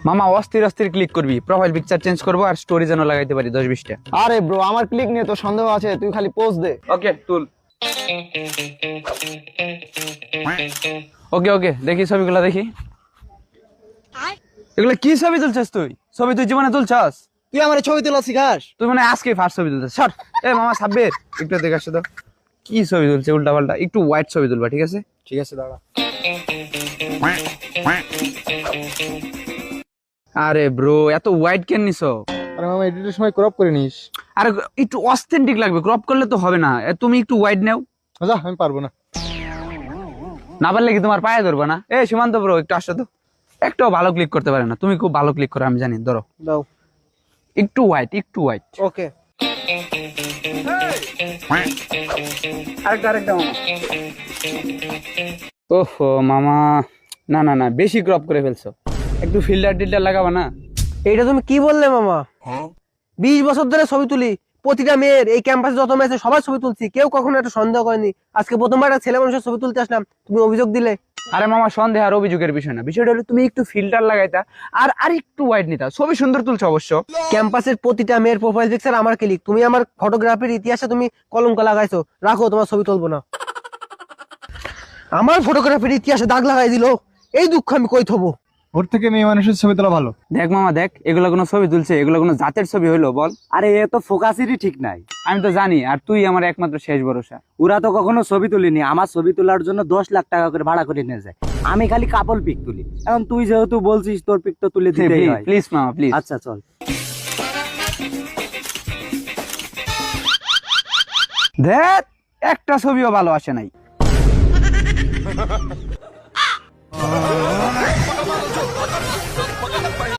মামা অস্থির অস্থির ক্লিক করবি, প্রোফাইল পিকচার চেঞ্জ করবো আর স্টোরি যেন লাগাইতে পারি 10-20টা। আরে ব্রো, আমার ক্লিক নিয়ে তো সন্দেহ আছে, তুই খালি পোস্ট দে। ওকে তুল। ওকে ওকে, দেখি ছবিগুলো দেখি। এগুলো কি ছবি তুলছিস তুই? ছবি তুই জীবনে তুলছাস? তুই আমার ছবি তোলা শিখাস? তুই মানে আজকে ফার্স্ট ছবি তুলছিস? সর। এ মামা সাব্বির, একটু দেখে আসো তো কি ছবি তুলছে উল্টা পাল্টা। একটু হোয়াইট ছবি তুলবা, ঠিক আছে? ঠিক আছে, দাঁড়া। আরে ব্রো, এত হোয়াইট কেন নিছো? আরে মামা, এডিটের সময় ক্রপ করে নিস। আরে একটু অস্থেন্টিক লাগবে, ক্রপ করলে তো হবে না। তুমি একটু হোয়াইট নাও। যা, আমি পারবো না। না পারলে কি তোমার পায়ে ধরবো না? এ সীমান্ত ব্রো, একটু আসো তো। একটাও ভালো ক্লিক করতে পারে না। তুমি খুব ভালো ক্লিক করো, আমি জানি। ধরো দাও। একটু হোয়াইট, একটু হোয়াইট। ওকে। আরেকটা আরেকটা মামা। ওহো মামা, না না না, বেশি ক্রপ করে ফেলছো। একটু ফিল্টার টিল্টার লাগাবা না? এইটা তুমি কি বললে মামা? 20 বছর ধরে ছবি তুলি, প্রতিটা মেয়ের এই ক্যাম্পাসে যত মেয়ে আছে সবার ছবি তুলছি, কেউ কখনো একটা সন্দেহ করেনি। আজকে প্রথমবার একটা ছেলে মানুষের ছবি তুলতে আসলাম, তুমি অভিযোগ দিলে। আরে মামা, সন্দেহ আর অভিযোগের বিষয় না। বিষয়টা হলো তুমি একটু ফিল্টার লাগাইতা আর আর একটু হোয়াইট নিতা, ছবি সুন্দর তুলছো অবশ্য। ক্যাম্পাসের প্রতিটা মেয়ের প্রোফাইল পিকচার আমার ক্লিক, তুমি আমার ফটোগ্রাফির ইতিহাসে তুমি কলঙ্ক লাগাইছো। রাখো, তোমার ছবি তুলবো না। আমার ফটোগ্রাফির ইতিহাসে দাগ লাগাই দিলো, এই দুঃখ আমি কই থবো? ওর থেকে মেয়ে মানুষের ছবি তোলা ভালো। দেখ মামা দেখ, এগুলো কোনো ছবি তুলছে? এগুলো কোনো জাতের ছবি হইলো বল? আরে এ তো ফোকাসেরই ঠিক নাই। আমি তো জানি, আর তুই আমার একমাত্র শেষ ভরসা। ওরা তো কখনো ছবি তুলিনি, আমার ছবি তোলার জন্য 10 লাখ টাকা করে ভাড়া করে নিয়ে যায়। আমি খালি কাপল পিক তুলি। এখন তুই যেহেতু বলছিস তোর পিক তো তুলে দিতেই হয়। প্লিজ মামা প্লিজ। আচ্ছা চল। দেখ, একটা ছবিও ভালো আসে নাই।